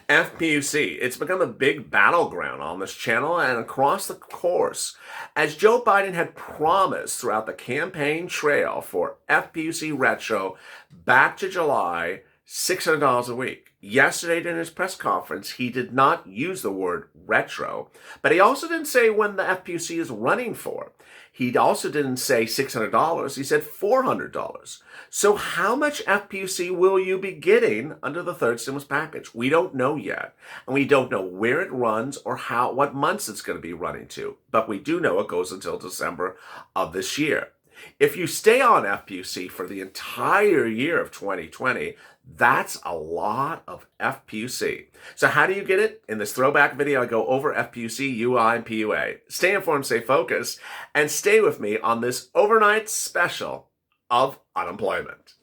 FPUC, it's become a big battleground on this channel and across the course, as Joe Biden had promised throughout the campaign trail for FPUC Retro back to July, $600 a week. Yesterday during his press conference, he did not use the word retro, but he also didn't say when the FPUC is running for. He also didn't say $600, he said $400. So how much FPUC will you be getting under the third stimulus package? We don't know yet, and we don't know where it runs or what months it's going to be running to, but we do know it goes until December of this year. If you stay on FPUC for the entire year of 2020, that's a lot of FPUC. So how do you get it? In this throwback video, I go over FPUC, UI, and PUA. Stay informed, stay focused, and stay with me on this overnight special of unemployment.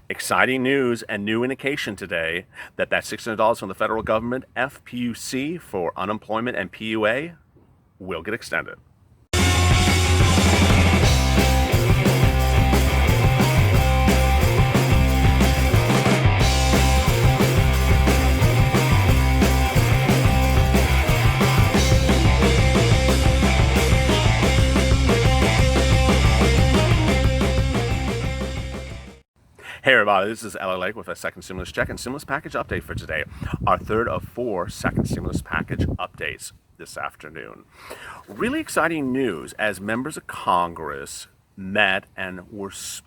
Exciting news and new indication today that $600 from the federal government, FPUC for unemployment and PUA, will get extended. Hey everybody, this is LALATE with a second stimulus check and stimulus package update for today. Our third of 4 second stimulus package updates this afternoon. Really exciting news as members of Congress met and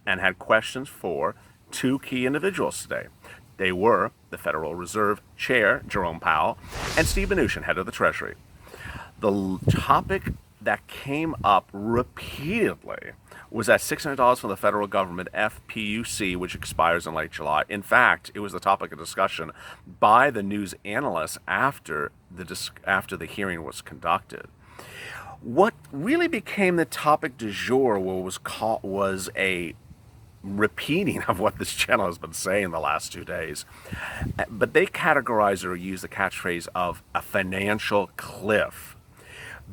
had questions for 2 key individuals today. They were the Federal Reserve Chair, Jerome Powell, and Steve Mnuchin, head of the Treasury. The topic that came up repeatedly was that $600 from the federal government, FPUC, which expires in late July. In fact, it was the topic of discussion by the news analysts after the hearing was conducted. What really became the topic du jour was a repeating of what this channel has been saying the last 2 days. But they categorize or use the catchphrase of a financial cliff.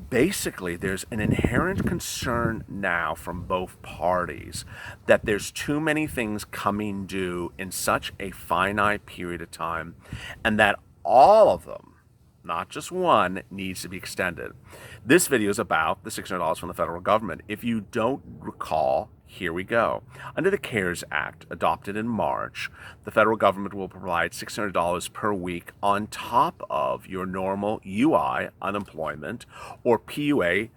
Basically, there's an inherent concern now from both parties that there's too many things coming due in such a finite period of time, and that all of them, not just one, needs to be extended. This video is about the $600 from the federal government. If you don't recall, here we go. Under the CARES Act, adopted in March, the federal government will provide $600 per week on top of your normal UI, unemployment, or PUA,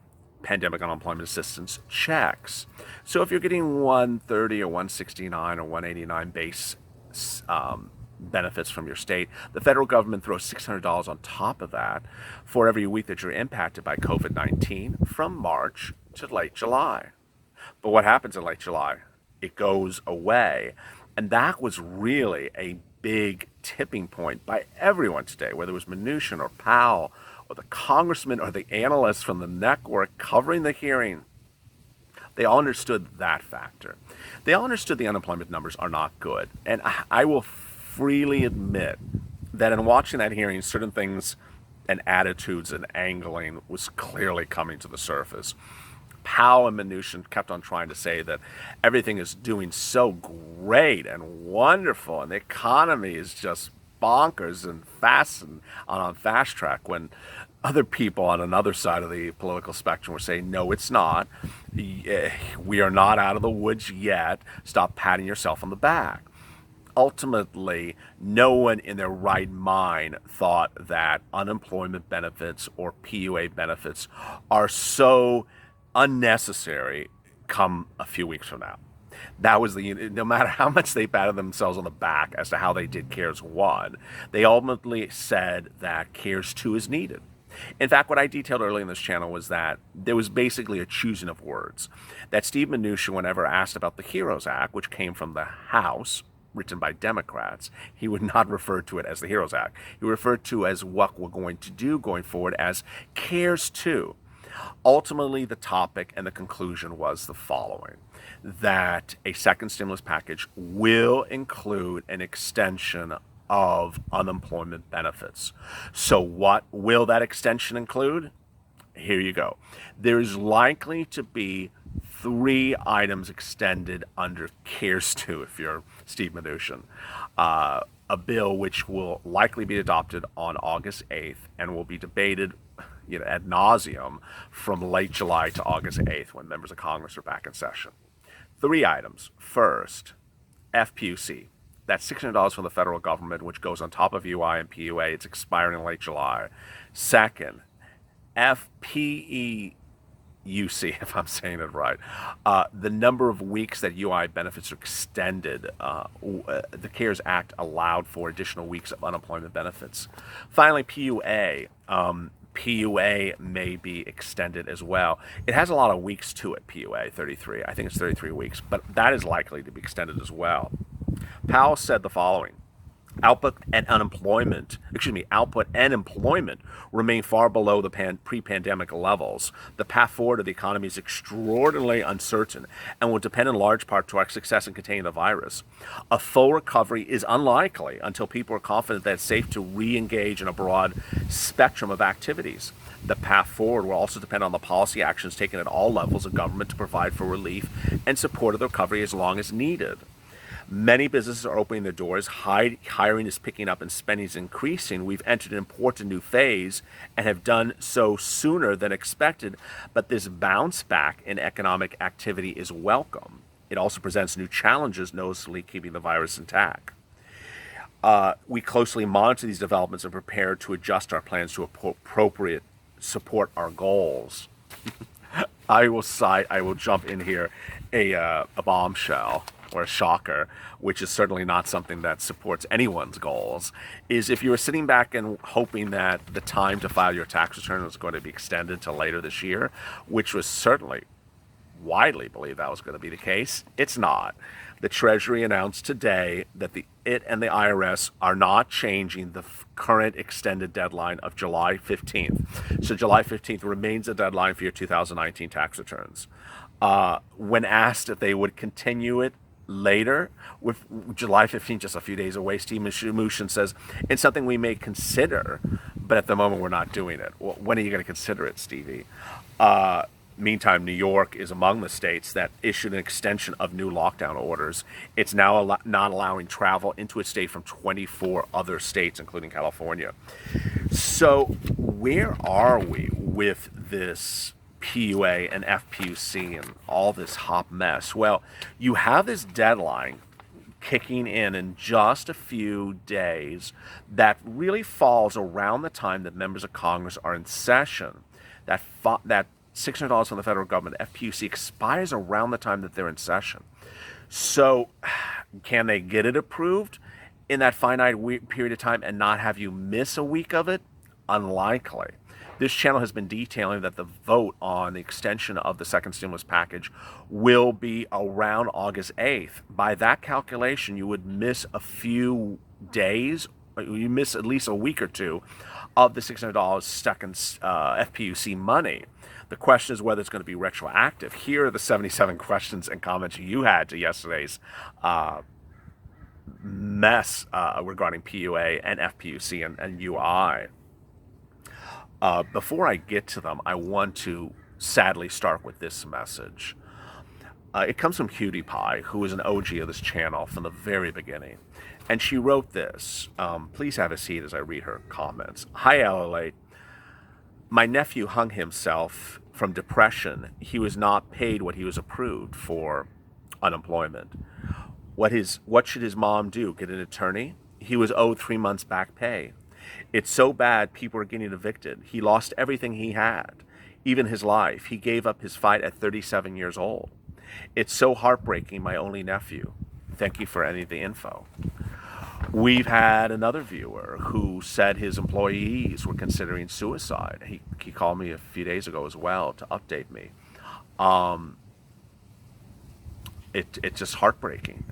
pandemic unemployment assistance, checks. So if you're getting 130 or 169 or 189 base benefits from your state, the federal government throws $600 on top of that for every week that you're impacted by COVID-19 from March to late July. But what happens in late July? It goes away. And that was really a big tipping point by everyone today, whether it was Mnuchin or Powell or the congressman or the analysts from the network covering the hearing. They all understood that factor. They all understood the unemployment numbers are not good. And I will freely admit that in watching that hearing, certain things and attitudes and angling was clearly coming to the surface. Powell and Mnuchin kept on trying to say that everything is doing so great and wonderful and the economy is just bonkers and fast and on fast track, when other people on another side of the political spectrum were saying, no, it's not. We are not out of the woods yet. Stop patting yourself on the back. Ultimately, no one in their right mind thought that unemployment benefits or PUA benefits are so unnecessary come a few weeks from now. That was no matter how much they patted themselves on the back as to how they did CARES 1, they ultimately said that CARES 2 is needed. In fact, what I detailed earlier in this channel was that there was basically a choosing of words. That Steve Mnuchin, whenever asked about the HEROES Act, which came from the House, written by Democrats, he would not refer to it as the HEROES Act. He referred to as what we're going to do going forward as CARES 2. Ultimately, the topic and the conclusion was the following: that a second stimulus package will include an extension of unemployment benefits. So what will that extension include? Here you go. There is likely to be 3 items extended under CARES 2, if you're Steve Mnuchin. A bill which will likely be adopted on August 8th and will be debated ad nauseum from late July to August 8th when members of Congress are back in session. 3 items. First, FPUC. That's $600 from the federal government, which goes on top of UI and PUA. It's expiring in late July. Second, FPEUC, if I'm saying it right, the number of weeks that UI benefits are extended. The CARES Act allowed for additional weeks of unemployment benefits. Finally, PUA. PUA may be extended as well. It has a lot of weeks to it, PUA, 33. I think it's 33 weeks, but that is likely to be extended as well. Powell said the following: output and employment remain far below the pre-pandemic levels. The path forward of the economy is extraordinarily uncertain and will depend in large part to our success in containing the virus. A full recovery is unlikely until people are confident that it's safe to re-engage in a broad spectrum of activities. The path forward will also depend on the policy actions taken at all levels of government to provide for relief and support of the recovery as long as needed. Many businesses are opening their doors, hiring is picking up, and spending is increasing. We've entered an important new phase and have done so sooner than expected, but this bounce back in economic activity is welcome. It also presents new challenges, noticeably keeping the virus intact. We closely monitor these developments and prepare to adjust our plans to appropriate support our goals. I will jump in here a bombshell, or a shocker, which is certainly not something that supports anyone's goals, is if you were sitting back and hoping that the time to file your tax return was going to be extended to later this year, which was certainly widely believed that was going to be the case, it's not. The Treasury announced today that it and the IRS are not changing the current extended deadline of July 15th. So July 15th remains the deadline for your 2019 tax returns. When asked if they would continue it later, with July 15th just a few days away, Steve Mnuchin says, it's something we may consider, but at the moment we're not doing it. Well, when are you going to consider it, Stevie? Meantime, New York is among the states that issued an extension of new lockdown orders. It's now not allowing travel into its state from 24 other states, including California. So where are we with this PUA and FPUC and all this hot mess? Well, you have this deadline kicking in just a few days that really falls around the time that members of Congress are in session. That $600 from the federal government, FPUC, expires around the time that they're in session. So can they get it approved in that finite period of time and not have you miss a week of it? Unlikely. This channel has been detailing that the vote on the extension of the second stimulus package will be around August 8th. By that calculation, you would miss a few days, you miss at least a week or two of the $600 second FPUC money. The question is whether it's going to be retroactive. Here are the 77 questions and comments you had to yesterday's mess regarding PUA and FPUC and UI. Before I get to them, I want to sadly start with this message. It comes from Cutie Pie, who is an OG of this channel from the very beginning. And she wrote this. Please have a seat as I read her comments. Hi, LALATE. My nephew hung himself from depression. He was not paid what he was approved for unemployment. What should his mom do? Get an attorney? He was owed 3 months back pay. It's so bad people are getting evicted. He lost everything he had, even his life. He gave up his fight at 37 years old. It's so heartbreaking, my only nephew. Thank you for any of the info. We've had another viewer who said his employees were considering suicide. He called me a few days ago as well to update me. it's just heartbreaking.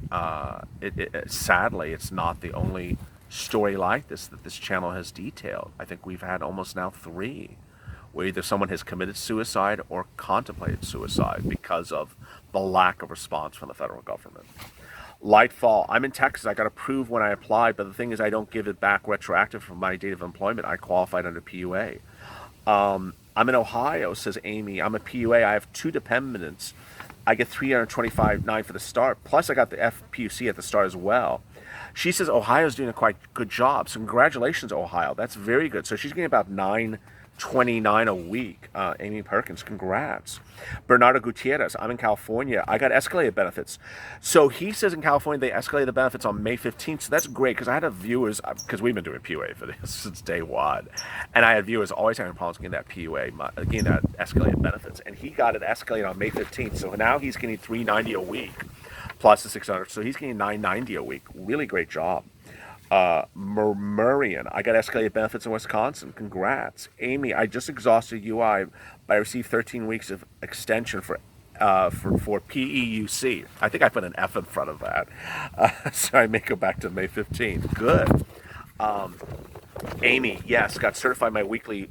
Sadly, it's not the only story like this that this channel has detailed. I think we've had almost now 3 where either someone has committed suicide or contemplated suicide because of the lack of response from the federal government. Lightfall, I'm in Texas. I got approved when I applied, but the thing is I don't give it back retroactive from my date of employment. I qualified under PUA. I'm in Ohio, says Amy. I'm a PUA. I have 2 dependents. I get $325.9 for the start. Plus, I got the FPUC at the start as well. She says Ohio's doing a quite good job. So congratulations, Ohio. That's very good. So she's getting about $9.29 a week. Amy Perkins, congrats. Bernardo Gutierrez, I'm in California. I got escalated benefits. So he says in California they escalated the benefits on May 15th. So that's great because I had viewers, because we've been doing PUA for this since day one. And I had viewers always having problems getting that PUA, getting that escalated benefits. And he got it escalated on May 15th. So now he's getting $390 a week plus the $600. So he's getting $990 a week. Really great job. Murrian, I got escalated benefits in Wisconsin. Congrats. Amy, I just exhausted UI, but I received 13 weeks of extension for PEUC. I think I put an F in front of that. So I may go back to May 15th. Good. Amy, yes, got certified my weekly.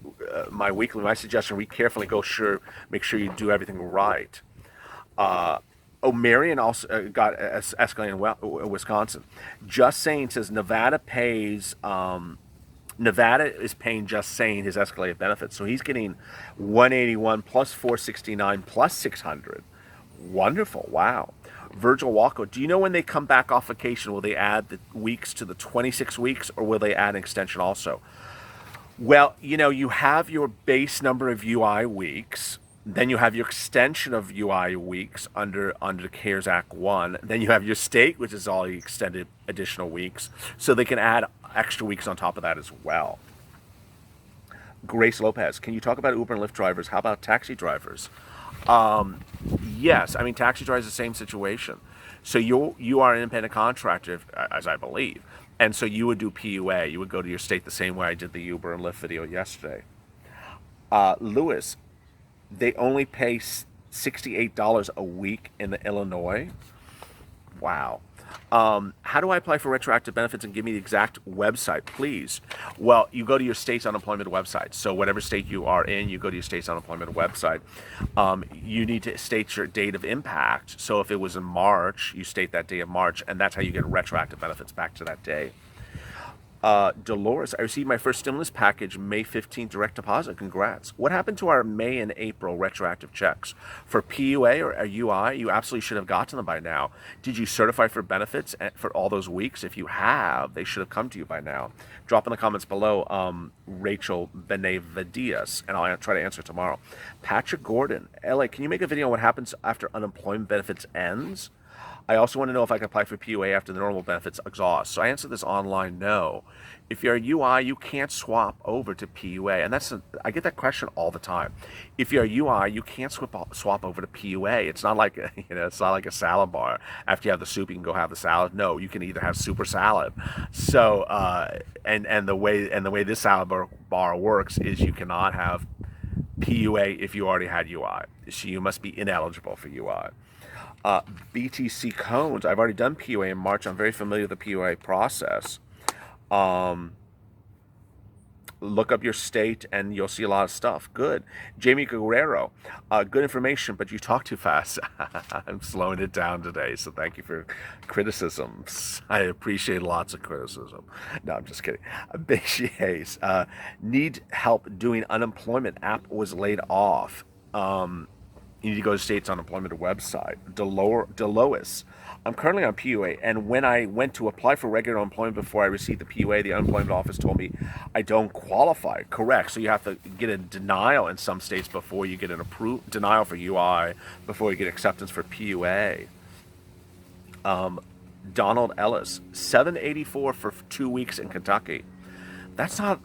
My suggestion, read carefully, make sure you do everything right. Marion also got escalated in Wisconsin. Just Saying says Nevada is paying Just Saying his escalated benefits. So he's getting $181 plus $469 plus $600. Wonderful. Wow. Virgil Walker, do you know when they come back off vacation, will they add the weeks to the 26 weeks or will they add an extension also? Well, you have your base number of UI weeks. Then you have your extension of UI weeks under CARES Act 1. Then you have your state, which is all the extended additional weeks. So they can add extra weeks on top of that as well. Grace Lopez, can you talk about Uber and Lyft drivers? How about taxi drivers? Yes, I mean, taxi drivers, the same situation. So you are an independent contractor, as I believe. And so you would do PUA. You would go to your state the same way I did the Uber and Lyft video yesterday. Lewis, they only pay $68 a week in Illinois. Wow. How do I apply for retroactive benefits and give me the exact website, please? Well, you go to your state's unemployment website. So whatever state you are in, you go to your state's unemployment website. You need to state your date of impact. So if it was in March, you state that day of March, and that's how you get retroactive benefits back to that day. Dolores, I received my first stimulus package May 15th direct deposit. Congrats. What happened to our May and April retroactive checks? For PUA or UI, you absolutely should have gotten them by now. Did you certify for benefits for all those weeks? If you have, they should have come to you by now. Drop in the comments below, Rachel Benavides, and I'll try to answer tomorrow. Patrick Gordon, LA, can you make a video on what happens after unemployment benefits ends? I also want to know if I can apply for PUA after the normal benefits exhaust. So I answered this online, no. If you're a UI, you can't swap over to PUA. And I get that question all the time. If you're a UI, you can't swap over to PUA. It's not like it's not like a salad bar. After you have the soup, you can go have the salad. No, you can either have soup or salad. So and the way this salad bar works is you cannot have PUA if you already had UI. So you must be ineligible for UI. BTC cones. I've already done PUA in March. I'm very familiar with the PUA process. Look up your state and you'll see a lot of stuff. Good. Jamie Guerrero. Good information, but you talk too fast. I'm slowing it down today, so thank you for criticisms. I appreciate lots of criticism. No, I'm just kidding. Beishi Hayes. Need help doing unemployment. App was laid off. You need to go to state's unemployment website. Delois. I'm currently on PUA, and when I went to apply for regular unemployment before I received the PUA, the unemployment office told me I don't qualify. Correct. So you have to get a denial in some states before you get an denial for UI, before you get acceptance for PUA. Donald Ellis, $784 for 2 weeks in Kentucky. That's not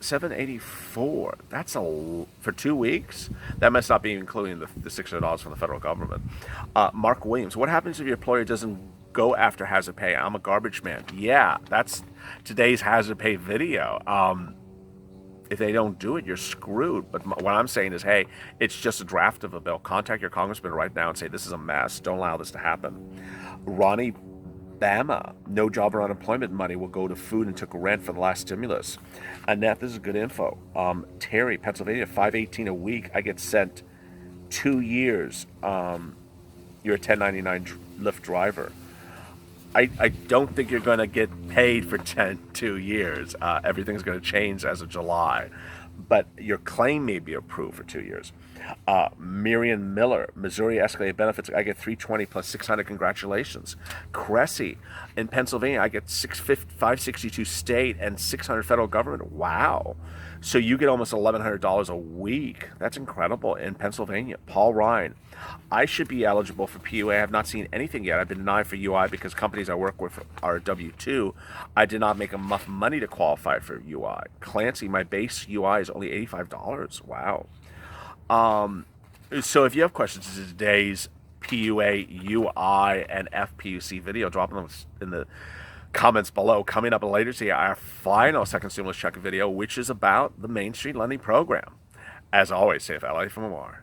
$784. That's for 2 weeks. That must not be including the $600 from the federal government. Mark Williams, what happens if your employer doesn't go after hazard pay? I'm a garbage man. Yeah, that's today's hazard pay video. If they don't do it, you're screwed. But what I'm saying is, hey, it's just a draft of a bill. Contact your congressman right now and say, this is a mess. Don't allow this to happen. Ronnie Bama, no job or unemployment money will go to food and took rent for the last stimulus. Annette, this is good info. Terry, Pennsylvania, $5.18 a week. I get sent 2 years. You're a 1099 Lyft driver. I don't think you're going to get paid for 2 years. Everything's going to change as of July. But your claim may be approved for 2 years. Miriam Miller, Missouri escalated benefits. I get $320 plus $600. Congratulations. Cressy in Pennsylvania, I get $562 state and $600 federal government. Wow. So you get almost $1,100 a week. That's incredible in Pennsylvania. Paul Ryan, I should be eligible for PUA. I have not seen anything yet. I've been denied for UI because companies I work with are W-2. I did not make enough money to qualify for UI. Clancy, my base UI is only $85. Wow. So if you have questions to today's PUA, UI, and FPUC video, drop them in the comments below. Coming up later today, our final second stimulus check video, which is about the Main Street Lending Program. As always, safe LA from Omar.